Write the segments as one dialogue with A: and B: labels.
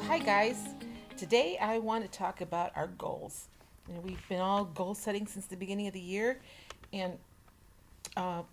A: Hi guys. Today I want to talk about our goals. We've been all goal setting since the beginning of the year, and uh,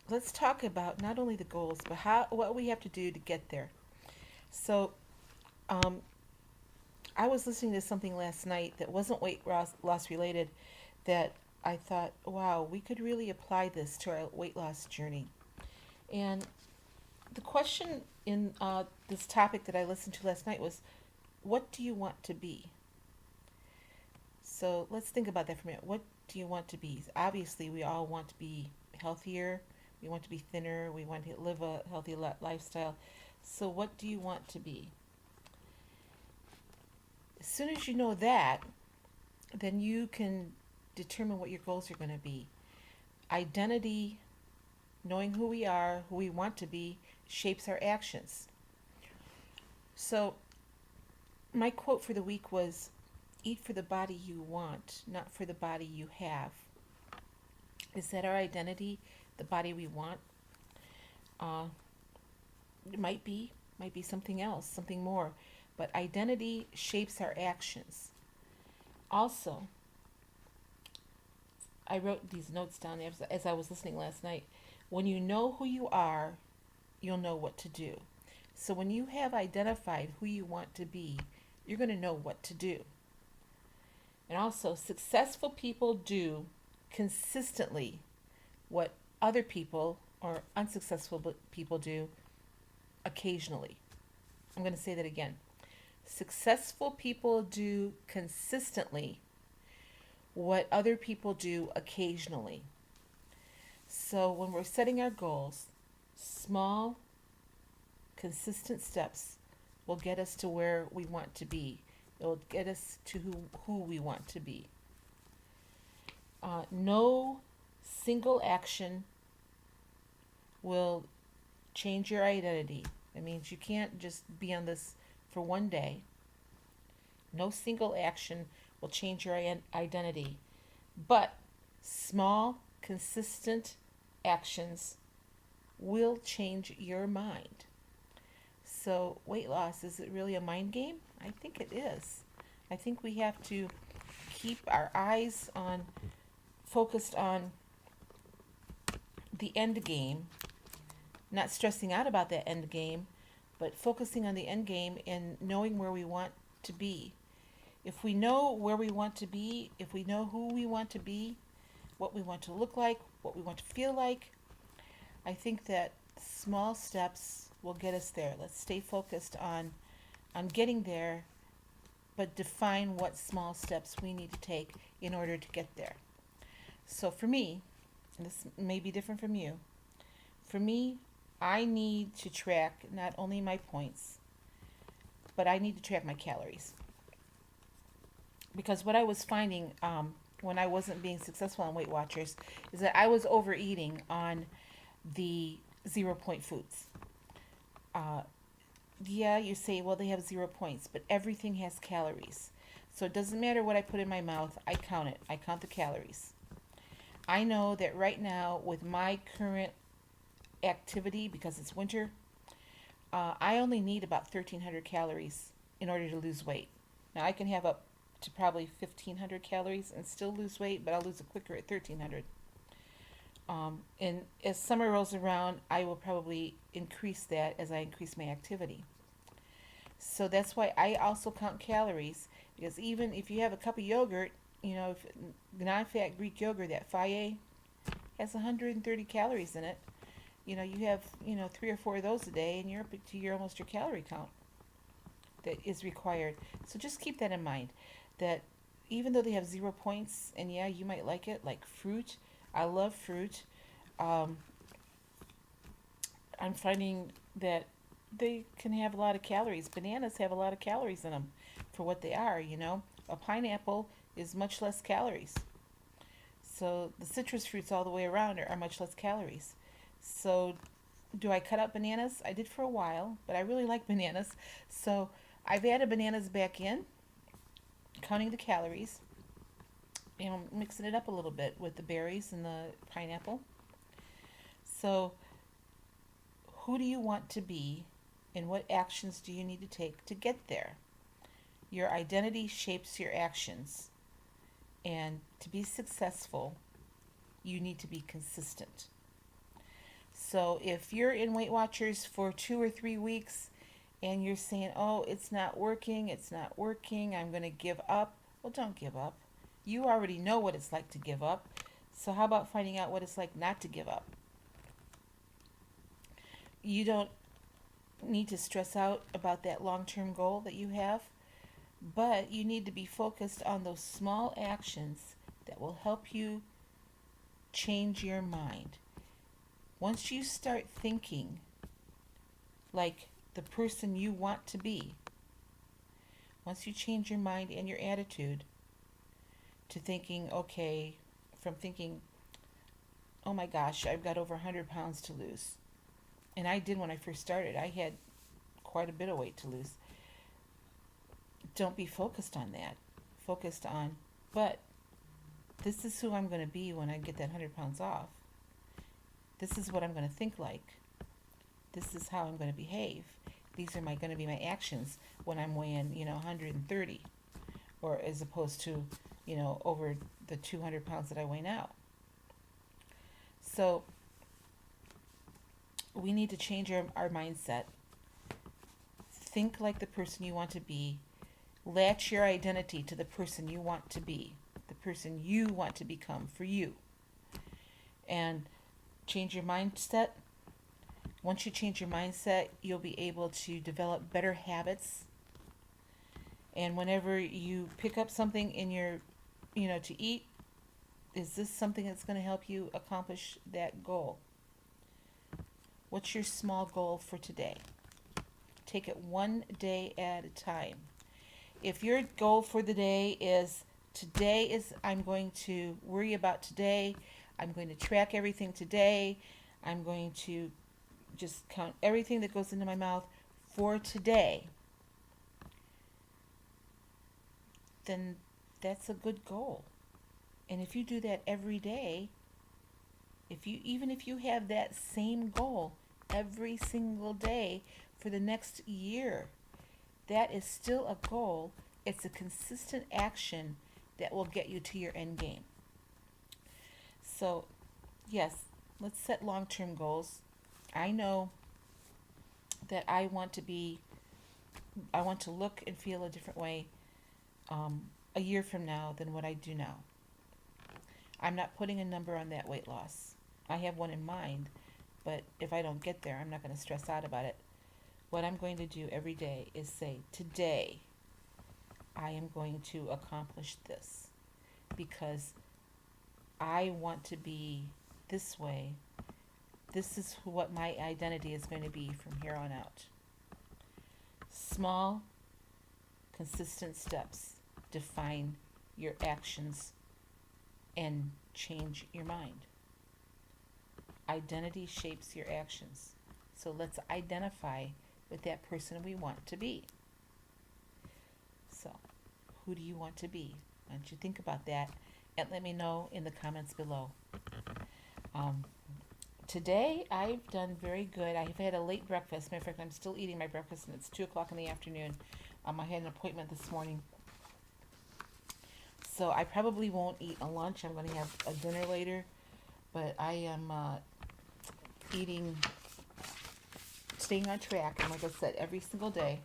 A: let's talk about not only the goals but what we have to do to get there. So, um, I was listening to something last night that wasn't weight loss related, that I thought, wow, we could really apply this to our weight loss journey. And the question in this topic that I listened to last night was, what do you want to be? So let's think about that for a minute. What do you want to be? Obviously, we all want to be healthier. We want to be thinner. We want to live a healthy lifestyle. So, what do you want to be? As soon as you know that, then you can determine what your goals are going to be. Identity, knowing who we are, who we want to be, shapes our actions. So, my quote for the week was, eat for the body you want, not for the body you have. Is that our identity, the body we want? Uh, it might be something else, something more. But identity shapes our actions. Also, I wrote these notes down as I was listening last night. When you know who you are, you'll know what to do. So when you have identified who you want to be, you're going to know what to do. And also, successful people do consistently what other people or unsuccessful people do occasionally. I'm going to say that again. Successful people do consistently what other people do occasionally. So when we're setting our goals, small, consistent steps will get us to where we want to be. It will get us to who we want to be. No single action will change your identity. That means you can't just be on this for one day. No single action will change your identity. But small, consistent actions will change your mind. So, weight loss, is it really a mind game? I think it is. I think we have to keep our eyes on focused on the end game, not stressing out about that end game, but focusing on the end game and knowing where we want to be. If we know where we want to be, if we know who we want to be, what we want to look like, what we want to feel like, I think that small steps will get us there. Let's stay focused on getting there, but define what small steps we need to take in order to get there. So for me, and this may be different from you, for me, I need to track not only my points, but I need to track my calories. Because what I was finding when I wasn't being successful on Weight Watchers is that I was overeating on the 0 point foods. Uh, yeah, you say, well, they have 0 points, but everything has calories. So it doesn't matter what I put in my mouth, I count it. I count the calories. I know that right now, with my current activity, because it's winter, I only need about 1,300 calories in order to lose weight. Now, I can have up to probably 1,500 calories and still lose weight, but I'll lose it quicker at 1,300. And as summer rolls around, I will probably increase that as I increase my activity. So that's why I also count calories, because even if you have a cup of yogurt, if non-fat Greek yogurt, that Faye has 130 calories in it. You have 3 or 4 of those a day, and you're up to your almost your calorie count that is required. So just keep that in mind. That even though they have 0 points, and yeah, you might like it, like fruit. I love fruit. Um, I'm finding that they can have a lot of calories. Bananas have a lot of calories in them for what they are. A pineapple is much less calories. So the citrus fruits all the way around are much less calories. So do I cut out bananas? I did for a while, but I really like bananas. So I've added bananas back in, counting the calories, mixing it up a little bit with the berries and the pineapple. So who do you want to be, and what actions do you need to take to get there? Your identity shapes your actions. And to be successful, you need to be consistent. So if you're in Weight Watchers for 2 or 3 weeks and you're saying, oh, it's not working, I'm going to give up. Well, don't give up. You already know what it's like to give up. So how about finding out what it's like not to give up? You don't need to stress out about that long term goal that you have, but you need to be focused on those small actions that will help you change your mind. Once you start thinking like the person you want to be, once you change your mind and your attitude to thinking, okay, from thinking, oh my gosh, I've got over 100 pounds to lose. And I did when I first started. I had quite a bit of weight to lose. Don't be focused on that. Focused on, but this is who I'm going to be when I get that 100 pounds off. This is what I'm going to think like. This is how I'm going to behave. These are going to be my actions when I'm weighing, 130, or as opposed to, over the 200 pounds that I weigh now. So we need to change our mindset. Think like the person you want to be. Latch your identity to the person you want to be, the person you want to become for you. And change your mindset. Once you change your mindset, you'll be able to develop better habits. And whenever you pick up something in your, to eat, is this something that's going to help you accomplish that goal? What's your small goal for today? Take it one day at a time. If your goal for the day is I'm going to worry about today, I'm going to track everything today, I'm going to just count everything that goes into my mouth for today, then that's a good goal. And if you do that every day, even if you have that same goal every single day for the next year, that is still a goal. It's a consistent action that will get you to your end game. So, yes, let's set long-term goals. I know that I want to look and feel a different way a year from now than what I do now. I'm not putting a number on that weight loss. I have one in mind, but if I don't get there, I'm not going to stress out about it. What I'm going to do every day is say, today, I am going to accomplish this because I want to be this way. This is what my identity is going to be from here on out. Small, consistent steps define your actions and change your mind. Identity shapes your actions. So let's identify with that person we want to be. So, who do you want to be? Why don't you think about that and let me know in the comments below. Today I've done very good. I've had a late breakfast. Matter of fact, I'm still eating my breakfast and it's 2 o'clock in the afternoon. I had an appointment this morning. So I probably won't eat a lunch. I'm going to have a dinner later. But I am staying on track. And like I said, every single day,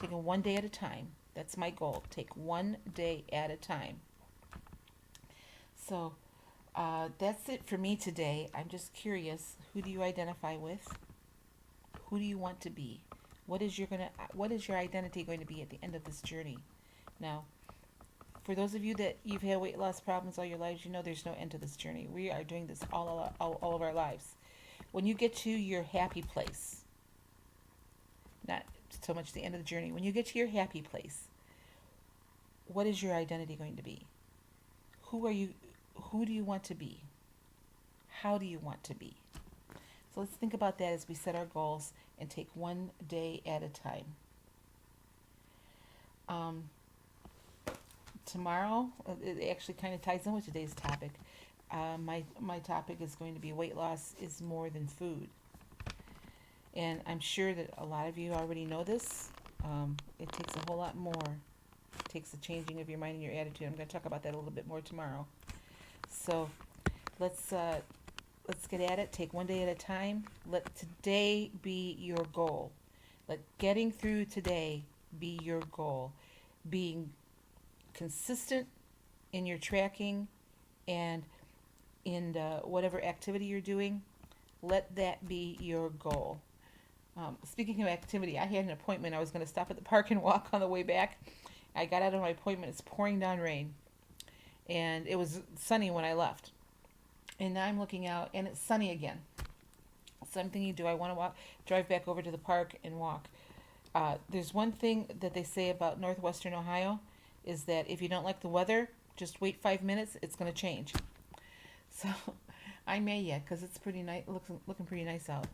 A: taking one day at a time. That's my goal. Take one day at a time. So that's it for me today. I'm just curious, who do you identify with? Who do you want to be? What is your identity going to be at the end of this journey? Now, for those of you that you've had weight loss problems all your lives, you know there's no end to this journey. We are doing this all of our lives. When you get to your happy place, not so much the end of the journey, when you get to your happy place, what is your identity going to be? Who do you want to be? How do you want to be? So let's think about that as we set our goals and take one day at a time. Tomorrow, it actually kind of ties in with today's topic. My topic is going to be weight loss is more than food. And I'm sure that a lot of you already know this. It takes a whole lot more takes the changing of your mind and your attitude. I'm going to talk about that a little bit more tomorrow. So let's get at it. Take one day at a time. Let today be your goal. Let getting through today be your goal. Being consistent in your tracking and in whatever activity you're doing, let that be your goal. Speaking of activity, I had an appointment. I was going to stop at the park and walk on the way back. I got out of my appointment. It's pouring down rain. And it was sunny when I left. And now I'm looking out, and it's sunny again. So I'm thinking, do I want to drive back over to the park and walk? There's one thing that they say about northwestern Ohio is that if you don't like the weather, just wait 5 minutes. It's going to change. So I may yet, because it's pretty nice, looking pretty nice out.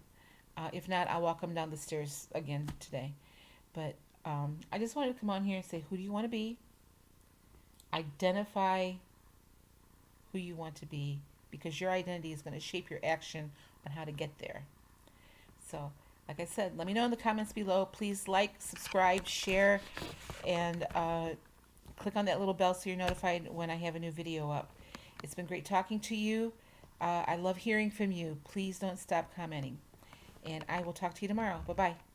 A: If not, I'll walk them down the stairs again today. But I just wanted to come on here and say, who do you want to be? Identify who you want to be, because your identity is going to shape your action on how to get there. So, like I said, let me know in the comments below. Please like, subscribe, share, and click on that little bell so you're notified when I have a new video up. It's been great talking to you. I love hearing from you. Please don't stop commenting. And I will talk to you tomorrow. Bye-bye.